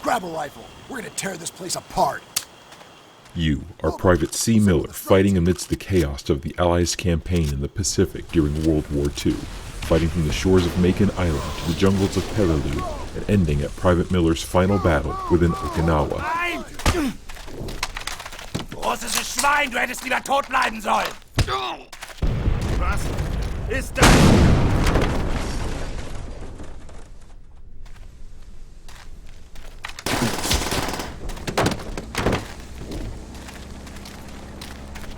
Grab a rifle. We're gonna tear this place apart. You are Private C. Miller, fighting amidst the chaos of the Allies' campaign in the Pacific during World War II, fighting from the shores of Macon Island to the jungles of Peleliu, and ending at Private Miller's final battle within Okinawa. Nein! Großes Schwein, du hättest lieber tot bleiben sollen! Was ist das?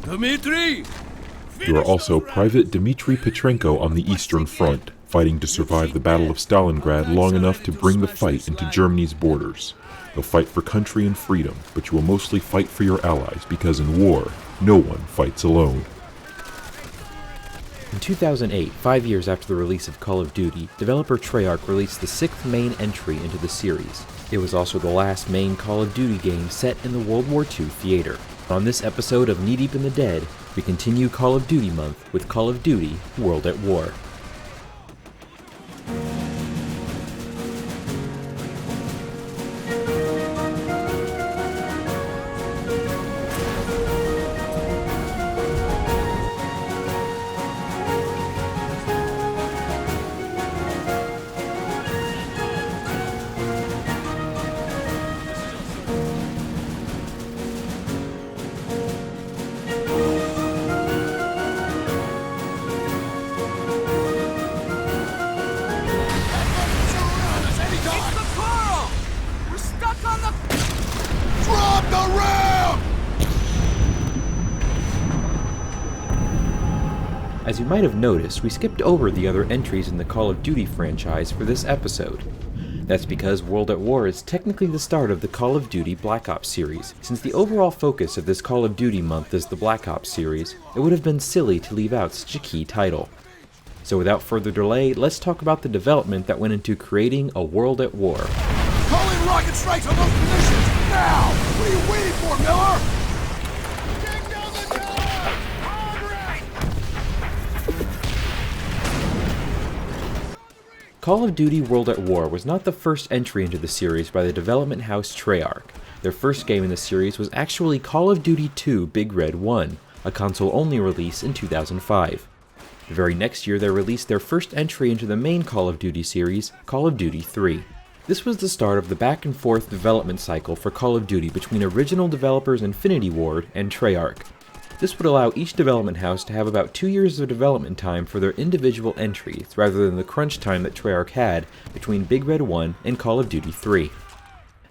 Dmitri! You are also Private Dmitry Petrenko on the Eastern Front, fighting to survive the Battle of Stalingrad long enough to bring the fight into Germany's borders. You'll fight for country and freedom, but you will mostly fight for your allies, because in war, no one fights alone. In 2008, 5 years after the release of Call of Duty, developer Treyarch released the 6th main entry into the series. It was also the last main Call of Duty game set in the World War II theater. On this episode of Knee Deep in the Dead, we continue Call of Duty month with Call of Duty World at War. As you might have noticed, we skipped over the other entries in the Call of Duty franchise for this episode. That's because World at War is technically the start of the Call of Duty Black Ops series. Since the overall focus of this Call of Duty month is the Black Ops series, it would have been silly to leave out such a key title. So without further delay, let's talk about the development that went into creating a World at War. Call in rocket strikes on those positions, now! What are you waiting for, Miller? Call of Duty World at War was not the first entry into the series by the development house Treyarch. Their first game in the series was actually Call of Duty 2 Big Red 1, a console-only release in 2005. The very next year they released their first entry into the main Call of Duty series, Call of Duty 3. This was the start of the back-and-forth development cycle for Call of Duty between original developers Infinity Ward and Treyarch. This would allow each development house to have about 2 years of development time for their individual entries, rather than the crunch time that Treyarch had between Big Red 1 and Call of Duty 3.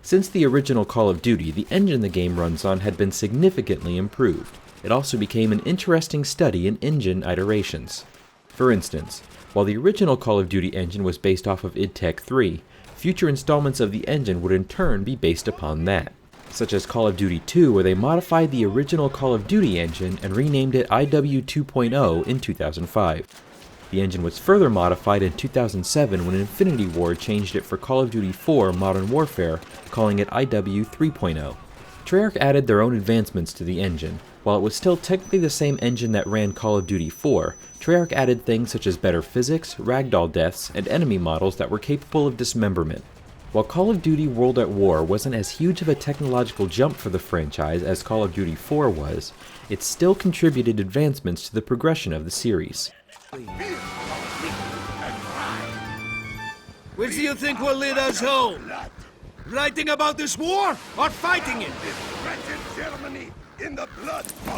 Since the original Call of Duty, the engine the game runs on had been significantly improved. It also became an interesting study in engine iterations. For instance, while the original Call of Duty engine was based off of id Tech 3, future installments of the engine would in turn be based upon that, such as Call of Duty 2, where they modified the original Call of Duty engine and renamed it IW 2.0 in 2005. The engine was further modified in 2007 when Infinity Ward changed it for Call of Duty 4 Modern Warfare, calling it IW 3.0. Treyarch added their own advancements to the engine. While it was still technically the same engine that ran Call of Duty 4, Treyarch added things such as better physics, ragdoll deaths, and enemy models that were capable of dismemberment. While Call of Duty World at War wasn't as huge of a technological jump for the franchise as Call of Duty 4 was, it still contributed advancements to the progression of the series. Which do you think will lead us home? Writing about this war or fighting it?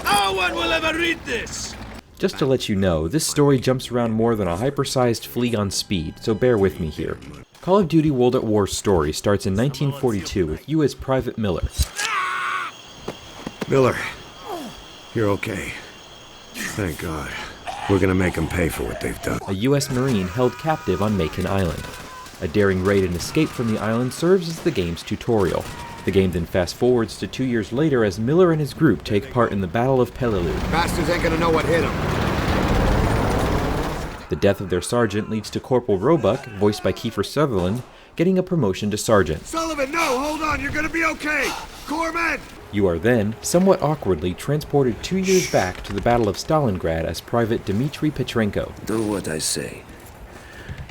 No one will ever read this! Just to let you know, this story jumps around more than a hypersized flea on speed, so bear with me here. Call of Duty World at War's story starts in 1942 with you as Private Miller. Miller, you're okay. Thank God. We're gonna make them pay for what they've done. A U.S. Marine held captive on Macon Island. A daring raid and escape from the island serves as the game's tutorial. The game then fast forwards to 2 years later as Miller and his group take part in the Battle of Peleliu. Bastards ain't gonna know what hit them. The death of their sergeant leads to Corporal Roebuck, voiced by Kiefer Sutherland, getting a promotion to sergeant. Sullivan, no, hold on, you're gonna be okay. Corpsman! You are then, somewhat awkwardly, transported 2 years back to the Battle of Stalingrad as Private Dmitry Petrenko. Do what I say,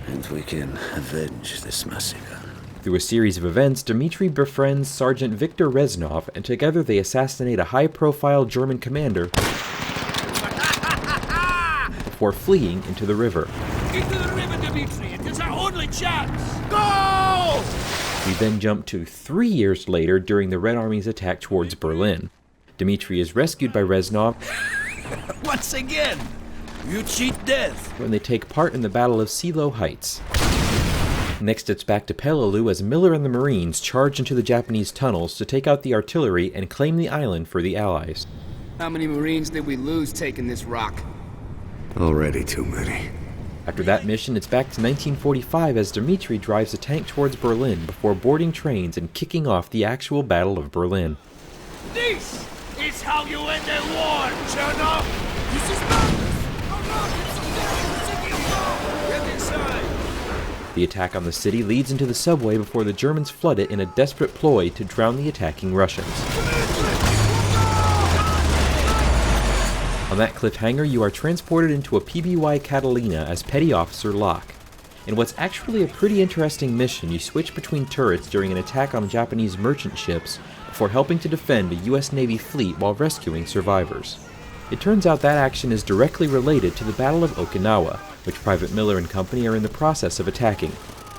and we can avenge this massacre. Through a series of events, Dmitri befriends Sergeant Viktor Reznov, and together they assassinate a high-profile German commander before fleeing into the river. Into the river, Dmitri! It is our only chance! Go! We then jump to 3 years later during the Red Army's attack towards Berlin. Dmitri is rescued by Reznov Once again! You cheat death! when they take part in the Battle of Silo Heights. Next it's back to Peleliu as Miller and the Marines charge into the Japanese tunnels to take out the artillery and claim the island for the Allies. How many Marines did we lose taking this rock? Already too many. After that mission, it's back to 1945 as Dmitri drives a tank towards Berlin before boarding trains and kicking off the actual Battle of Berlin. This is how you end a war, Chernoff! This is madness! Oh no, it's a Get inside! The attack on the city leads into the subway before the Germans flood it in a desperate ploy to drown the attacking Russians. On that cliffhanger, you are transported into a PBY Catalina as Petty Officer Locke. In what's actually a pretty interesting mission, you switch between turrets during an attack on Japanese merchant ships before helping to defend a US Navy fleet while rescuing survivors. It turns out that action is directly related to the Battle of Okinawa, which Private Miller and company are in the process of attacking.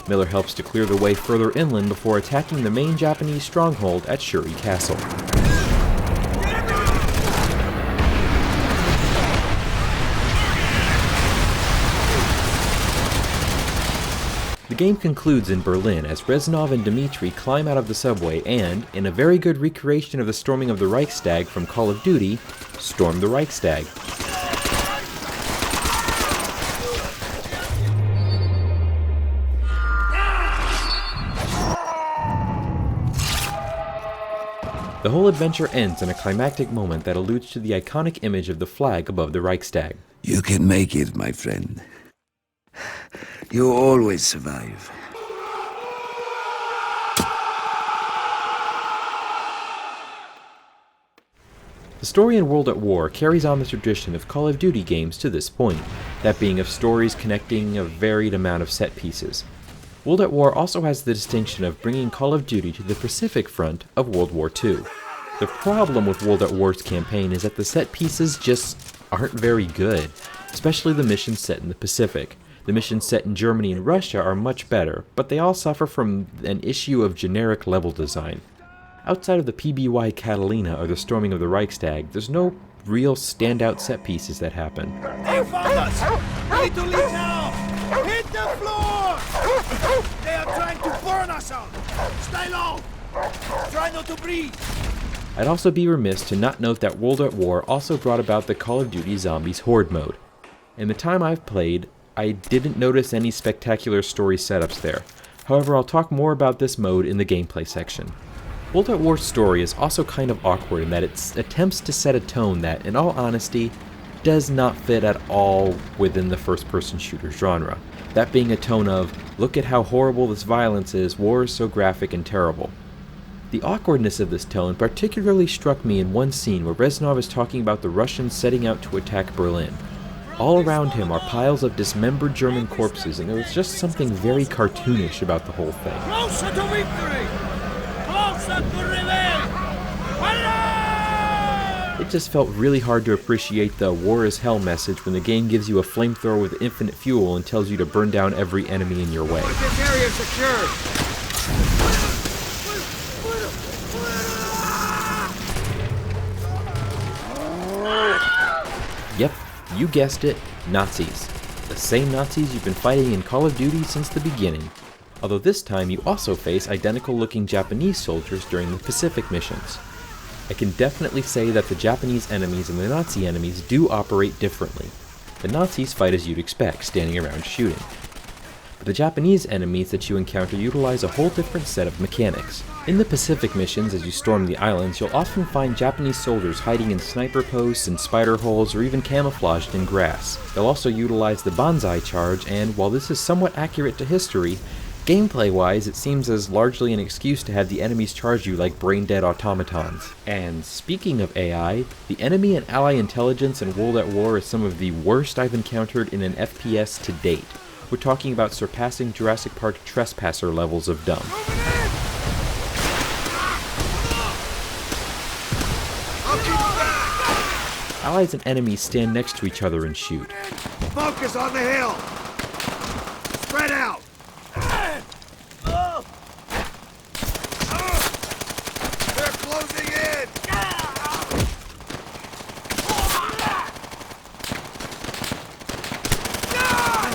Miller helps to clear the way further inland before attacking the main Japanese stronghold at Shuri Castle. The game concludes in Berlin as Reznov and Dmitri climb out of the subway and, in a very good recreation of the storming of the Reichstag from Call of Duty, storm the Reichstag. The whole adventure ends in a climactic moment that alludes to the iconic image of the flag above the Reichstag. You can make it, my friend. You always survive. The story in World at War carries on the tradition of Call of Duty games to this point, that being of stories connecting a varied amount of set pieces. World at War also has the distinction of bringing Call of Duty to the Pacific front of World War II. The problem with World at War's campaign is that the set pieces just aren't very good, especially the missions set in the Pacific. The missions set in Germany and Russia are much better, but they all suffer from an issue of generic level design. Outside of the PBY Catalina or the storming of the Reichstag, there's no real standout set pieces that happen. They found us! We need to leave now! Hit the floor! They are trying to burn us out! Stay low! Try not to breathe! I'd also be remiss to not note that World at War also brought about the Call of Duty Zombies Horde mode. In the time I've played, I didn't notice any spectacular story setups there. However, I'll talk more about this mode in the gameplay section. World at War's story is also kind of awkward in that it attempts to set a tone that, in all honesty, does not fit at all within the first-person shooter genre. That being a tone of, look at how horrible this violence is, war is so graphic and terrible. The awkwardness of this tone particularly struck me in one scene where Reznov is talking about the Russians setting out to attack Berlin. All around him are piles of dismembered German corpses, and there was just something very cartoonish about the whole thing. Closer to victory! Closer to revenge! Fire! It just felt really hard to appreciate the war is hell message when the game gives you a flamethrower with infinite fuel and tells you to burn down every enemy in your way. This area is secured. Yep, you guessed it, Nazis. The same Nazis you've been fighting in Call of Duty since the beginning. Although this time you also face identical looking Japanese soldiers during the Pacific missions. I can definitely say that the Japanese enemies and the Nazi enemies do operate differently. The Nazis fight as you'd expect, standing around shooting. But the Japanese enemies that you encounter utilize a whole different set of mechanics. In the Pacific missions, as you storm the islands, you'll often find Japanese soldiers hiding in sniper posts and spider holes or even camouflaged in grass. They'll also utilize the banzai charge, and while this is somewhat accurate to history, gameplay-wise it seems as largely an excuse to have the enemies charge you like brain-dead automatons. And speaking of AI, the enemy and ally intelligence in World at War is some of the worst I've encountered in an FPS to date. We're talking about surpassing Jurassic Park Trespasser levels of dumb. Allies and enemies stand next to each other and shoot. Focus on the hill! Spread out! They're closing in!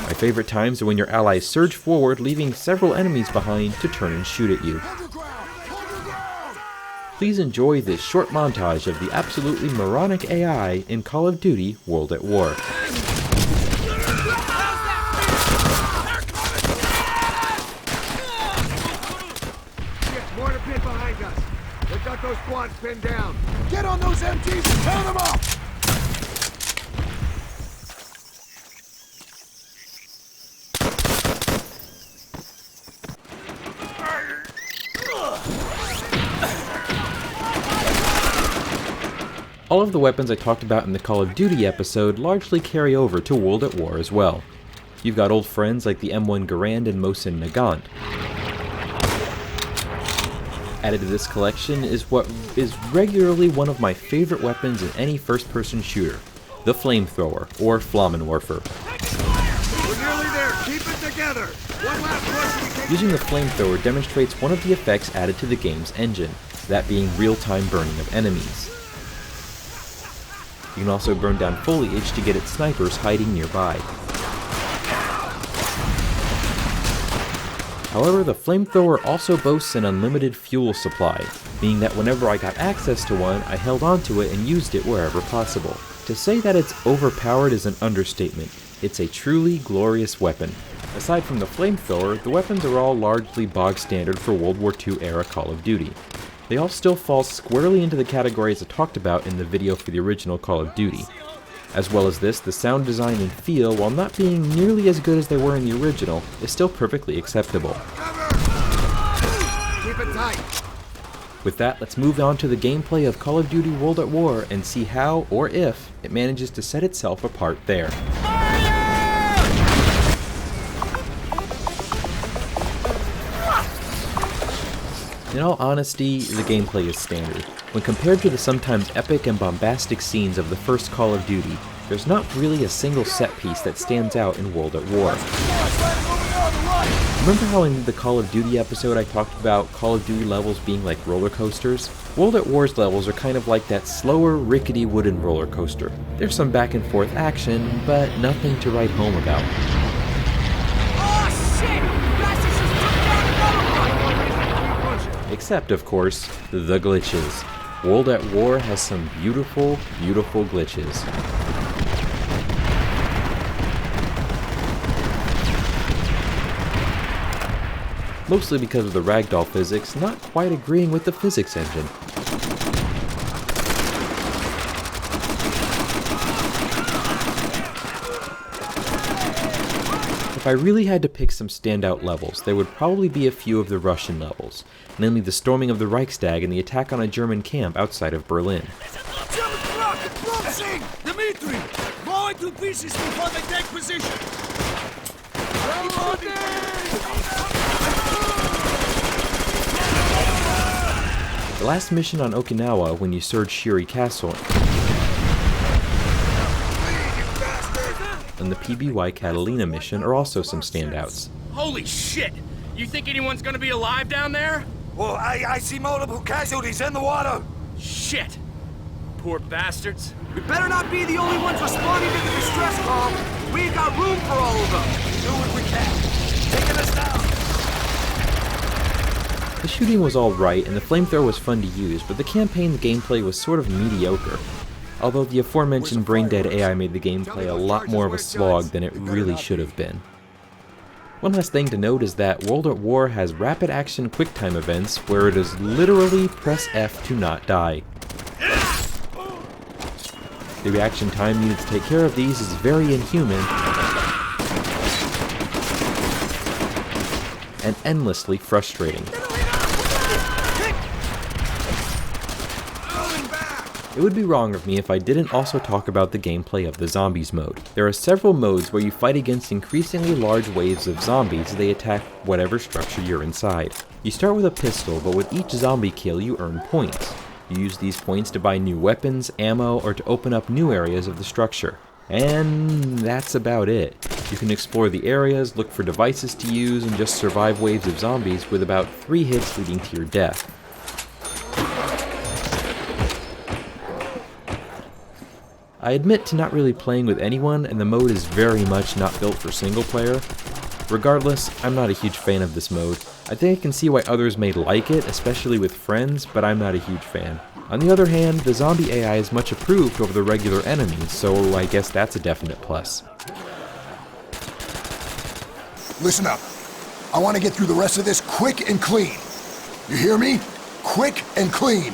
My favorite times are when your allies surge forward, leaving several enemies behind to turn and shoot at you. Hold your ground! Hold your ground! Please enjoy this short montage of the absolutely moronic AI in Call of Duty World at War. Mortar pit behind us. They've got those squads pinned down. Get on those MGs and tear them up! All of the weapons I talked about in the Call of Duty episode largely carry over to World at War as well. You've got old friends like the M1 Garand and NEligahn. Added to this collection is what is regularly one of my favorite weapons in any first-person shooter, the flamethrower, or Flammenwerfer. We're nearly there. Keep it together. One last push. Using the flamethrower demonstrates one of the effects added to the game's engine, that being real-time burning of enemies. You can also burn down foliage to get at snipers hiding nearby. However, the flamethrower also boasts an unlimited fuel supply, meaning that whenever I got access to one, I held onto it and used it wherever possible. To say that it's overpowered is an understatement. It's a truly glorious weapon. Aside from the flamethrower, the weapons are all largely bog standard for World War II era Call of Duty. They all still fall squarely into the categories I talked about in the video for the original Call of Duty. As well as this, the sound design and feel, while not being nearly as good as they were in the original, is still perfectly acceptable. Keep it tight. With that, let's move on to the gameplay of Call of Duty World at War and see how, or if, it manages to set itself apart there. In all honesty, the gameplay is standard. When compared to the sometimes epic and bombastic scenes of the first Call of Duty, there's not really a single set piece that stands out in World at War. Remember how in the Call of Duty episode I talked about Call of Duty levels being like roller coasters? World at War's levels are kind of like that slower, rickety wooden roller coaster. There's some back and forth action, but nothing to write home about. Except, of course, the glitches. World at War has some beautiful, beautiful glitches. Mostly because of the ragdoll physics not quite agreeing with the physics engine. If I really had to pick some standout levels, there would probably be a few of the Russian levels, namely the storming of the Reichstag and the attack on a German camp outside of Berlin. German truck approaching! Dmitri! Blow into pieces before they take position! The last mission on Okinawa, when you surge Shiri Castle, and the PBY Catalina mission are also some standouts. Holy shit! You think anyone's gonna be alive down there? Well, I see multiple casualties in the water. Shit! Poor bastards. We better not be the only ones responding to the distress call. We ain't got room for all of them. Do what we can. Taking us down. The shooting was alright and the flamethrower was fun to use, but the campaign's gameplay was sort of mediocre. Although the aforementioned brain-dead AI made the gameplay a lot more of a slog than it really should have been. One last thing to note is that World at War has rapid action QuickTime events where it is literally press F to not die. The reaction time needed to take care of these is very inhuman and endlessly frustrating. It would be wrong of me if I didn't also talk about the gameplay of the zombies mode. There are several modes where you fight against increasingly large waves of zombies as they attack whatever structure you're inside. You start with a pistol, but with each zombie kill you earn points. You use these points to buy new weapons, ammo, or to open up new areas of the structure. And that's about it. You can explore the areas, look for devices to use, and just survive waves of zombies with about 3 hits leading to your death. I admit to not really playing with anyone, and the mode is very much not built for single player. Regardless, I'm not a huge fan of this mode. I think I can see why others may like it, especially with friends, but I'm not a huge fan. On the other hand, the zombie AI is much improved over the regular enemies, so I guess that's a definite plus. Listen up. I want to get through the rest of this quick and clean. You hear me? Quick and clean.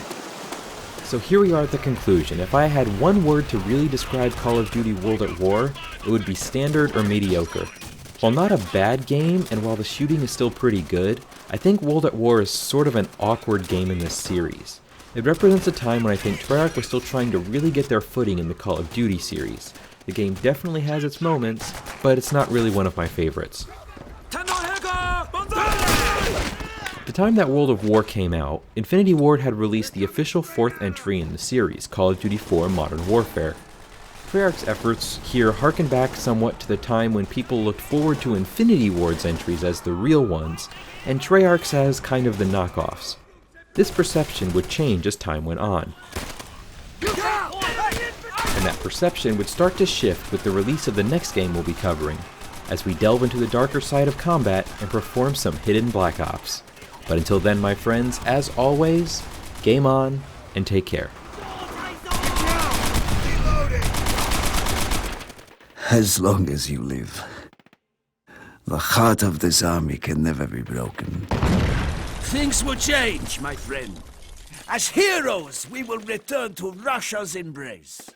So here we are at the conclusion. If I had one word to really describe Call of Duty World at War, it would be standard or mediocre. While not a bad game, and while the shooting is still pretty good, I think World at War is sort of an awkward game in this series. It represents a time when I think Treyarch was still trying to really get their footing in the Call of Duty series. The game definitely has its moments, but it's not really one of my favorites. At the time that World of War came out, Infinity Ward had released the official 4th entry in the series, Call of Duty 4 Modern Warfare. Treyarch's efforts here harken back somewhat to the time when people looked forward to Infinity Ward's entries as the real ones, and Treyarch's as kind of the knockoffs. This perception would change as time went on. And that perception would start to shift with the release of the next game we'll be covering, as we delve into the darker side of combat and perform some hidden Black Ops. But until then, my friends, as always, game on and take care. As long as you live, the heart of this army can never be broken. Things will change, my friend. As heroes, we will return to Russia's embrace.